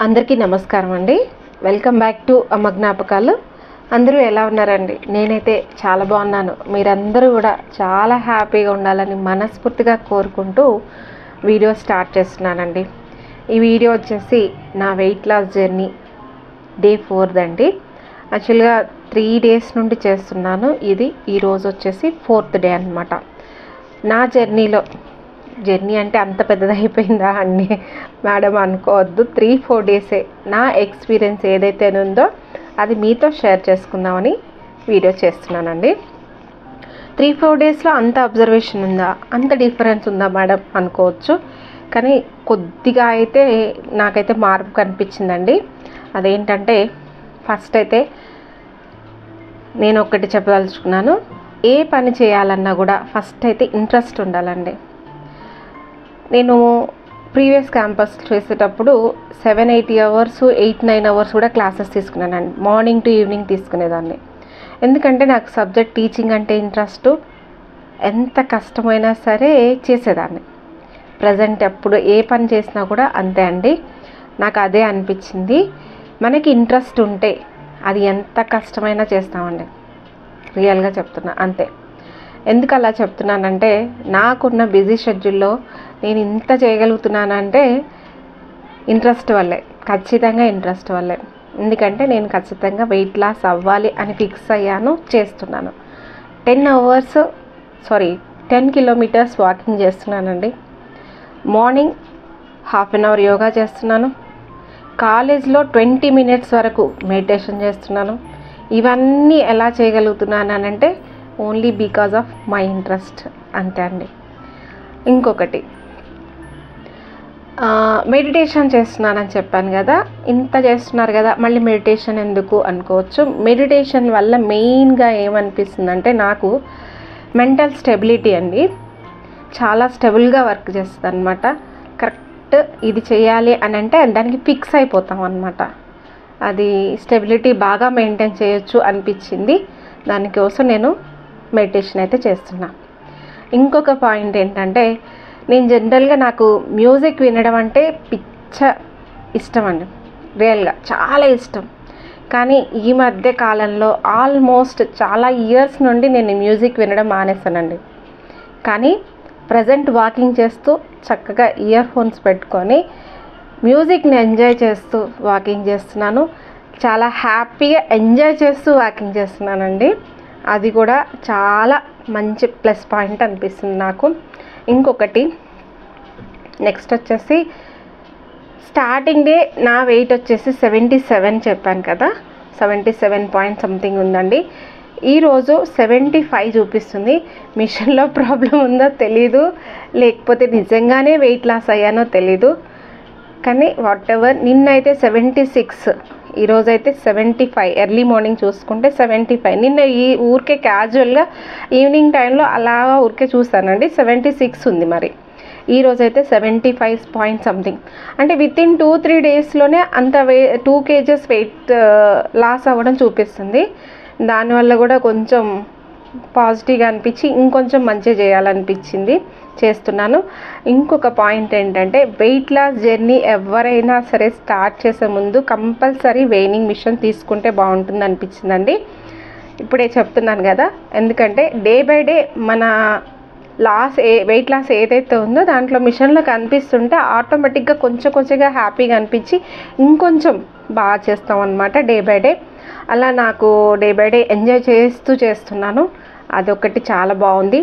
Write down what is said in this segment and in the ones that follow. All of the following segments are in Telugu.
అందరికీ నమస్కారం అండి. వెల్కమ్ బ్యాక్ టు అమ్మ జ్ఞాపకాలు. అందరూ ఎలా ఉన్నారండి? నేనైతే చాలా బాగున్నాను. మీరందరూ కూడా చాలా హ్యాపీగా ఉండాలని మనస్ఫూర్తిగా కోరుకుంటూ వీడియో స్టార్ట్ చేస్తున్నానండి. ఈ వీడియో వచ్చేసి నా వెయిట్ లాస్ జర్నీ డే 4 అండి. యాక్చువల్గా 3 days నుండి చేస్తున్నాను. ఇది ఈరోజు వచ్చేసి 4th డే అనమాట. నా జర్నీ అంటే అంత పెద్దదైపోయిందా అండి మేడం అనుకోవద్దు. 3-4 days నా ఎక్స్పీరియన్స్ ఏదైతే ఉందో అది మీతో షేర్ చేసుకుందామని వీడియో చేస్తున్నానండి. 3-4 daysలో అంత అబ్జర్వేషన్ ఉందా, అంత డిఫరెన్స్ ఉందా మేడం అనుకోవచ్చు. కానీ కొద్దిగా అయితే నాకైతే మార్పు కనిపించిందండి. అదేంటంటే ఫస్ట్ అయితే నేను ఒకటి చెప్పదలుచుకున్నాను. ఏ పని చేయాలన్నా కూడా ఫస్ట్ అయితే ఇంట్రెస్ట్ ఉండాలండి. నేను ప్రీవియస్ క్యాంపస్ చేసేటప్పుడు 7-8 hours 8-9 hours కూడా క్లాసెస్ తీసుకున్నానండి. మార్నింగ్ టు ఈవినింగ్ తీసుకునేదాన్ని. ఎందుకంటే నాకు సబ్జెక్ట్ టీచింగ్ అంటే ఇంట్రెస్ట్. ఎంత కష్టమైనా సరే చేసేదాన్ని. ప్రజెంట్ ఎప్పుడు ఏ పని చేసినా కూడా అంతే అండి. నాకు అదే అనిపించింది. మనకి ఇంట్రెస్ట్ ఉంటే అది ఎంత కష్టమైనా చేస్తామండి. రియల్గా చెప్తున్నా అంతే. ఎందుకు అలా చెప్తున్నానంటే నాకున్న బిజీ షెడ్యూల్లో నేను ఇంత చేయగలుగుతున్నానంటే ఇంట్రెస్ట్ వల్లే, ఖచ్చితంగా ఇంట్రెస్ట్ వల్లే. ఎందుకంటే నేను ఖచ్చితంగా వెయిట్ లాస్ అవ్వాలి అని ఫిక్స్ అయ్యాను, చేస్తున్నాను. 10 kilometers వాకింగ్ చేస్తున్నానండి. మార్నింగ్ 1/2 hour యోగా చేస్తున్నాను. కాలేజ్లో 20 minutes వరకు మెడిటేషన్ చేస్తున్నాను. ఇవన్నీ ఎలా చేయగలుగుతున్నానంటే only because of my interest, అంతే అండి. ఇంకొకటి మెడిటేషన్ చేస్తున్నానని చెప్పాను కదా, ఇంత చేస్తున్నారు కదా మళ్ళీ మెడిటేషన్ ఎందుకు అనుకోవచ్చు. మెడిటేషన్ వల్ల మెయిన్గా ఏమనిపిస్తుందంటే నాకు మెంటల్ స్టెబిలిటీ అండి. చాలా స్టెబుల్గా వర్క్ చేస్తుంది అనమాట. కరెక్ట్ ఇది చేయాలి అని అంటే దానికి ఫిక్స్ అయిపోతాం అనమాట. అది స్టెబిలిటీ బాగా మెయింటైన్ చేయొచ్చు అనిపించింది. దానికోసం నేను మెడిటేషన్ అయితే చేస్తున్నా. ఇంకొక పాయింట్ ఏంటంటే నేను జనరల్గా నాకు మ్యూజిక్ వినడం అంటే పిచ్చ ఇష్టం అండి. రియల్గా చాలా ఇష్టం. కానీ ఈ మధ్య కాలంలో ఆల్మోస్ట్ చాలా ఇయర్స్ నుండి నేను మ్యూజిక్ వినడం మానేస్తానండి. కానీ ప్రజెంట్ వాకింగ్ చేస్తూ చక్కగా ఇయర్ ఫోన్స్ పెట్టుకొని మ్యూజిక్ని ఎంజాయ్ చేస్తూ వాకింగ్ చేస్తున్నాను. చాలా హ్యాపీగా ఎంజాయ్ చేస్తూ వాకింగ్ చేస్తున్నానండి. అది కూడా చాలా మంచి ప్లస్ పాయింట్ అనిపిస్తుంది నాకు. ఇంకొకటి నెక్స్ట్ వచ్చేసి స్టార్టింగ్ డే నా వెయిట్ వచ్చేసి 77 చెప్పాను కదా, 77 point something ఉందండి. ఈరోజు 75 చూపిస్తుంది. మిషన్లో ప్రాబ్లం ఉందో తెలీదు, లేకపోతే నిజంగానే వెయిట్ లాస్ అయ్యానో తెలీదు. కానీ వాట్ ఎవర్, నిన్నైతే 76, ఈరోజైతే 75. ఎర్లీ మార్నింగ్ చూసుకుంటే 75. నిన్న ఈ ఊరికే క్యాజువల్గా ఈవినింగ్ టైంలో అలా ఊరికే చూస్తానండి, 76 ఉంది. మరి ఈరోజైతే 75 point something. అంటే వితిన్ 2-3 daysలోనే అంత 2 kgs వెయిట్ లాస్ అవ్వడం చూపిస్తుంది. దానివల్ల కూడా కొంచెం పాజిటివ్గా అనిపించి ఇంకొంచెం మంచిగా చేయాలనిపించింది, చేస్తున్నాను. ఇంకొక పాయింట్ ఏంటంటే వెయిట్ లాస్ జర్నీ ఎవరైనా సరే స్టార్ట్ చేసే ముందు కంపల్సరీ వెయినింగ్ మిషన్ తీసుకుంటే బాగుంటుంది అనిపించిందండి. ఇప్పుడే చెప్తున్నాను కదా, ఎందుకంటే డే బై డే మన వెయిట్ లాస్ ఏదైతే ఉందో దాంట్లో మిషన్లో కనిపిస్తుంటే ఆటోమేటిక్గా కొంచెంగా హ్యాపీగా అనిపించి ఇంకొంచెం బాగా చేస్తాం అన్నమాట డే బై డే. అలా నాకు డే బై డే ఎంజాయ్ చేస్తూ చేస్తున్నాను. అదొకటి చాలా బాగుంది.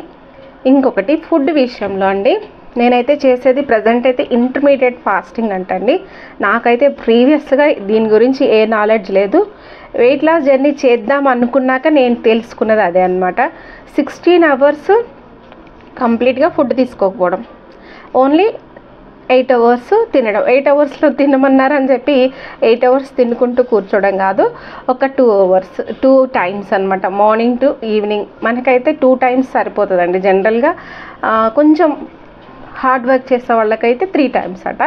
ఇంకొకటి ఫుడ్ విషయంలో అండి, నేనైతే చేసేది ప్రజెంట్ అయితే ఇంటర్మీడియట్ ఫాస్టింగ్ అంటండి. నాకైతే ప్రీవియస్గా దీని గురించి ఏ నాలెడ్జ్ లేదు. వెయిట్ లాస్ జర్నీ చేద్దాం అనుకున్నాక నేను తెలుసుకున్నది అదే అనమాట. 16 hours కంప్లీట్గా ఫుడ్ తీసుకోకపోవడం, ఓన్లీ 8 hours తినడం. 8 hours తినమన్నారని చెప్పి 8 hours తినుకుంటూ కూర్చోవడం కాదు, ఒక 2 hours 2 times అనమాట. మార్నింగ్ టు ఈవినింగ్ మనకైతే 2 times సరిపోతుందండి. జనరల్గా కొంచెం హార్డ్ వర్క్ చేసే వాళ్ళకైతే 3 times అట.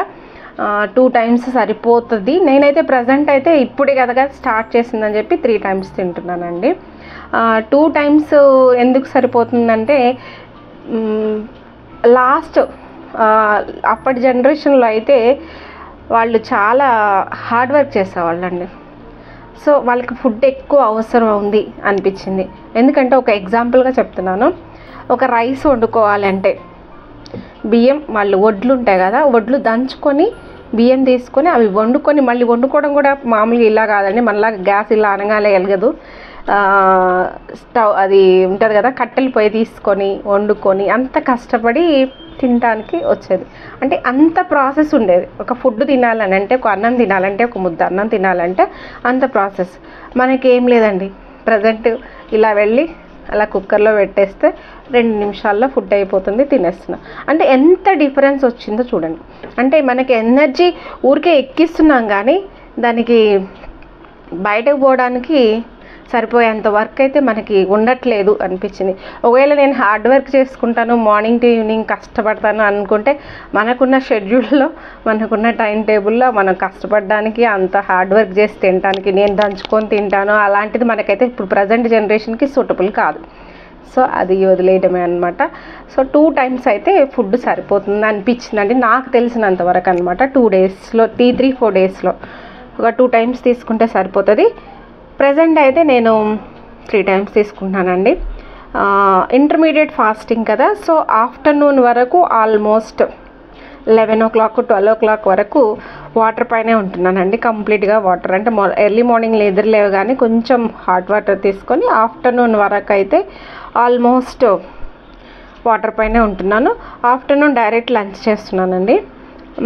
2 times సరిపోతుంది. నేనైతే ప్రజెంట్ అయితే ఇప్పుడే కదా స్టార్ట్ చేసిందని చెప్పి 3 times తింటున్నానండి. 2 times ఎందుకు సరిపోతుందంటే లాస్ట్ అప్పటి జనరేషన్లో అయితే వాళ్ళు చాలా హార్డ్ వర్క్ చేసేవాళ్ళండి. సో వాళ్ళకి ఫుడ్ ఎక్కువ అవసరం ఉంది అనిపించింది. ఎందుకంటే ఒక ఎగ్జాంపుల్గా చెప్తున్నాను, ఒక రైస్ వండుకోవాలంటే బియ్యం, వాళ్ళు వడ్లు ఉంటాయి కదా, వడ్లు దంచుకొని బియ్యం తీసుకొని అవి వండుకొని, మళ్ళీ వండుకోవడం కూడా మామూలుగా ఇలా కాదండి, మళ్ళీ గ్యాస్ ఇలా అనగానే వెలగదు. స్టవ్ అది ఉంటుంది కదా, కట్టెలు పొయ్యి తీసుకొని వండుకొని అంత కష్టపడి తినడానికి వచ్చేది. అంటే అంత ప్రాసెస్ ఉండేది. ఒక ఫుడ్ తినాలని అంటే, ఒక అన్నం తినాలంటే, ఒక ముద్ద అన్నం తినాలంటే అంత ప్రాసెస్. మనకేం లేదండి, ప్రజెంట్ ఇలా వెళ్ళి అలా కుక్కర్లో పెట్టేస్తే 2 నిమిషాల్లో ఫుడ్ అయిపోతుంది, తినేస్తున్నాం. అంటే ఎంత డిఫరెన్స్ వచ్చిందో చూడండి. అంటే మనకి ఎనర్జీ ఊరికే ఎక్కిస్తున్నాం కానీ దానికి బయటకు పోవడానికి సరిపోయేంత వర్క్ అయితే మనకి ఉండట్లేదు అనిపించింది. ఒకవేళ నేను హార్డ్ వర్క్ చేసుకుంటాను, మార్నింగ్ టు ఈవినింగ్ కష్టపడతాను అనుకుంటే, మనకున్న షెడ్యూల్లో, మనకున్న టైం టేబుల్లో మనం కష్టపడడానికి, అంత హార్డ్ వర్క్ చేసి తినడానికి, నేను దంచుకొని తింటాను అలాంటిది మనకైతే ఇప్పుడు ప్రజెంట్ జనరేషన్కి సూటబుల్ కాదు. సో అది వదిలేయడమే అనమాట. సో 2 టైమ్స్ అయితే ఫుడ్ సరిపోతుంది అనిపించిందండి, నాకు తెలిసినంత వరకు అనమాట. 2 డేస్లో 3-4 డేస్లో ఒక 2 టైమ్స్ తీసుకుంటే సరిపోతుంది. ప్రజెంట్ అయితే నేను 3 టైమ్స్ తీసుకుంటున్నానండి. ఇంటర్మీడియట్ ఫాస్టింగ్ కదా, సో ఆఫ్టర్నూన్ వరకు ఆల్మోస్ట్ 11 o'clock 12 o'clock వరకు వాటర్ పైనే ఉంటున్నానండి, కంప్లీట్గా వాటర్. అంటే ఎర్లీ మార్నింగ్ నిద్రలేవు కానీ కొంచెం హాట్ వాటర్ తీసుకొని ఆఫ్టర్నూన్ వరకు అయితే ఆల్మోస్ట్ వాటర్ పైనే ఉంటున్నాను. ఆఫ్టర్నూన్ డైరెక్ట్ లంచ్ చేస్తున్నానండి.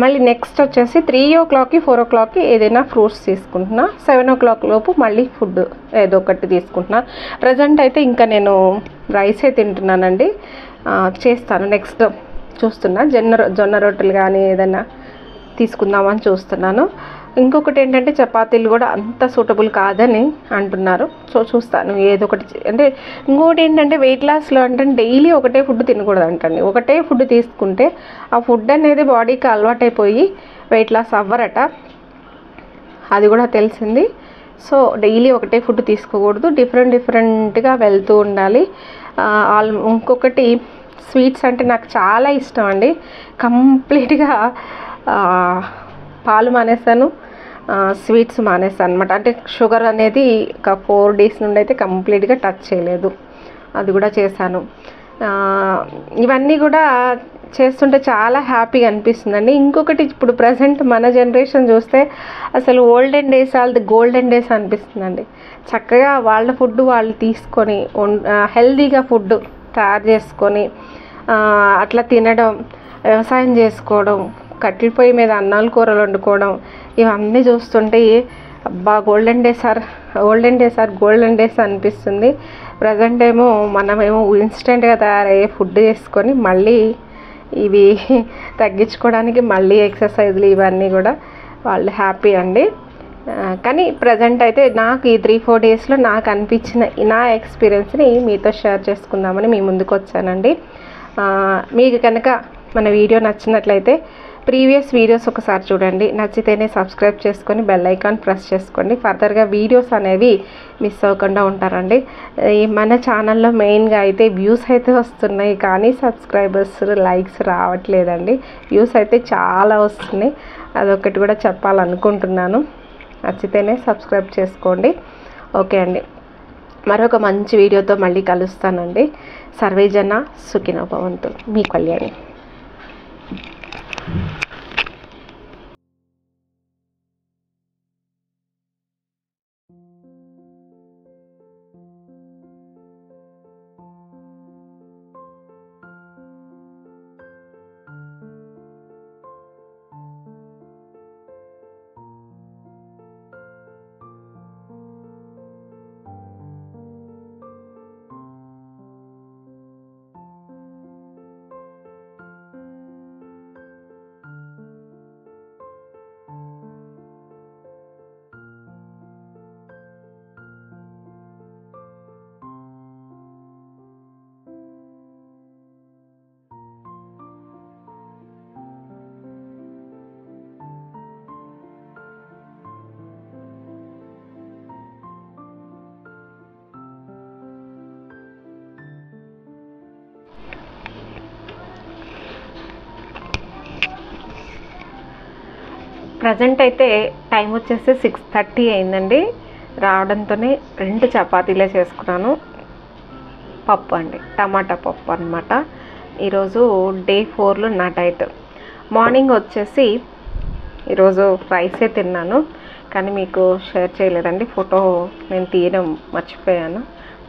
మళ్ళీ నెక్స్ట్ వచ్చేసి 3 o'clockకి 4 o'clockకి ఏదైనా ఫ్రూట్స్ తీసుకుంటున్నా. 7 o'clock లోపు మళ్ళీ ఫుడ్ ఏదో ఒకటి తీసుకుంటున్నా. ప్రజెంట్ అయితే ఇంకా నేను రైసే తింటున్నానండి. చేస్తాను నెక్స్ట్ చూస్తున్నా, జొన్న రొట్టెలు కానీ ఏదైనా తీసుకుందామని చూస్తున్నాను. ఇంకొకటి ఏంటంటే చపాతీలు కూడా అంత సూటబుల్ కాదని అంటున్నారు. సో చూస్తాను ఏదో ఒకటి. అంటే ఇంకోటి ఏంటంటే వెయిట్ లాస్లో అంటే డైలీ ఒకటే ఫుడ్ తినకూడదు అంటండి. ఒకటే ఫుడ్ తీసుకుంటే ఆ ఫుడ్ అనేది బాడీకి అలవాటైపోయి వెయిట్ లాస్ అవ్వరట, అది కూడా తెలిసింది. సో డైలీ ఒకటే ఫుడ్ తీసుకోకూడదు, డిఫరెంట్గా వెళ్తూ ఉండాలి. ఇంకొకటి స్వీట్స్ అంటే నాకు చాలా ఇష్టం అండి. కంప్లీట్గా పాలు మానేస్తాను, స్వీట్స్ మానేస్తాను అనమాట. అంటే షుగర్ అనేది ఒక 4 days నుండి అయితే కంప్లీట్గా టచ్ చేయలేదు, అది కూడా చేశాను. ఇవన్నీ కూడా చేస్తుంటే చాలా హ్యాపీగా అనిపిస్తుందండి. ఇంకొకటి ఇప్పుడు ప్రజెంట్ మన జనరేషన్ చూస్తే అసలు ఓల్డెన్ డేస్ వాళ్ళది గోల్డెన్ డేస్ అనిపిస్తుందండి. చక్కగా వాళ్ళ ఫుడ్ వాళ్ళు తీసుకొని హెల్తీగా ఫుడ్ తయారు చేసుకొని అట్లా తినడం, వ్యవసాయం చేసుకోవడం, కట్టెల పొయ్యి మీద అన్నాలు కూరలు వండుకోవడం, ఇవన్నీ చూస్తుంటే అబ్బా గోల్డెన్ డేస్ అనిపిస్తుంది. ప్రజెంట్ ఏమో మనమేమో ఇన్స్టెంట్గా తయారయ్యే ఫుడ్ చేసుకొని మళ్ళీ ఇవి తగ్గించుకోవడానికి మళ్ళీ ఎక్సర్సైజ్లు ఇవన్నీ కూడా వాళ్ళు హ్యాపీ అండి. కానీ ప్రజెంట్ అయితే నాకు ఈ 3-4 డేస్లో నాకు అనిపించిన నా ఎక్స్పీరియన్స్ని మీతో షేర్ చేసుకుందామని మీ ముందుకు వచ్చానండి. మీకు కనుక మన వీడియో నచ్చినట్లయితే ప్రీవియస్ వీడియోస్ ఒకసారి చూడండి, నచ్చితేనే సబ్స్క్రైబ్ చేసుకొని బెల్ ఐకాన్ ప్రెస్ చేసుకోండి. ఫర్దర్గా వీడియోస్ అనేవి మిస్ అవ్వకుండా ఉంటారండి. మన ఛానల్లో మెయిన్గా అయితే వ్యూస్ అయితే వస్తున్నాయి కానీ సబ్స్క్రైబర్స్ లైక్స్ రావట్లేదండి. వ్యూస్ అయితే చాలా వస్తున్నాయి, అదొకటి కూడా చెప్పాలనుకుంటున్నాను. నచ్చితేనే సబ్స్క్రైబ్ చేసుకోండి. ఓకే అండి, మరొక మంచి వీడియోతో మళ్ళీ కలుస్తానండి. సర్వే జన సుఖినో భవంతు. మీ కళ్యాణి. ప్రజెంట్ అయితే టైం వచ్చేసి 6:30 అయిందండి. రావడంతోనే 2 చపాతీలే చేసుకున్నాను. పప్పు అండి, టమాటా పప్పు అనమాట. ఈరోజు డే 4లో నా డైట్. మార్నింగ్ వచ్చేసి ఈరోజు రైసే తిన్నాను, కానీ మీకు షేర్ చేయలేదండి. ఫోటో నేను తీయడం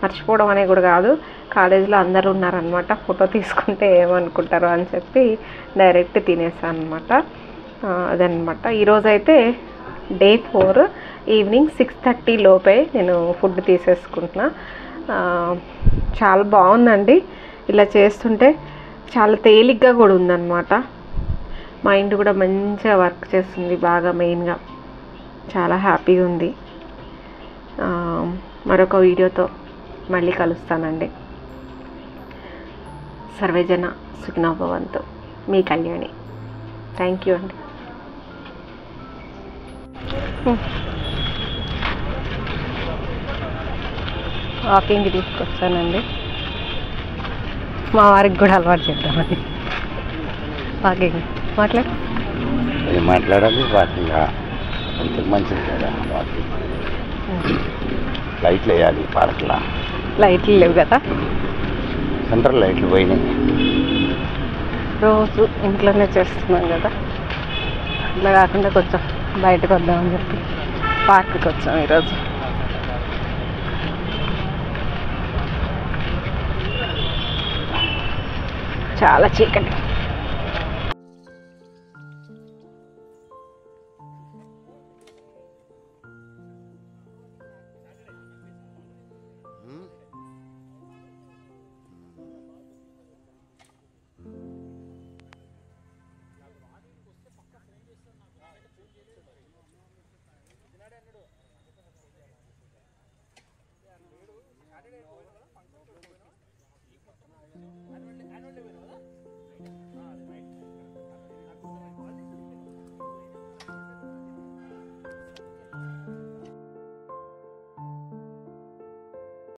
మర్చిపోవడం అనేది కూడా కాదు, కాలేజీలో అందరూ ఉన్నారనమాట. ఫోటో తీసుకుంటే ఏమనుకుంటారో అని చెప్పి డైరెక్ట్ తినేసాను అనమాట. అదనమాట. ఈరోజైతే డే 4 ఈవినింగ్ 6:30 లోపే నేను ఫుడ్ తీసేసుకుంటున్నా. చాలా బాగుందండి ఇలా చేస్తుంటే, చాలా తేలిగ్గా కూడా ఉందన్నమాట. మైండ్ కూడా మంచిగా వర్క్ చేస్తుంది బాగా, మెయిన్గా చాలా హ్యాపీగా ఉంది. మరొక వీడియోతో మళ్ళీ కలుస్తానండి. సర్వేజన సుఖినో భవంతు. మీ కళ్యాణి. థ్యాంక్ యూ అండి. వాకింగ్కి తీసుకొచ్చానండి, మా వారికి కూడా అలవాటు చేద్దామని. వాకింగ్ మాట్లాడాలి. వాకింగ్ ఇంతకు మంచిది కదా. వాకింగ్ లైట్లు వేయాలి పార్క్లా. లైట్లు లేవు కదా, సెంట్రల్ లైట్లు పోయినాయి. రోజు ఇంట్లోనే చేస్తున్నాం కదా, ఇట్లా కాకుండా కొంచెం బయటకు వద్దామని చెప్పి పార్క్కి వచ్చాం ఈరోజు. చాలా చీకటి.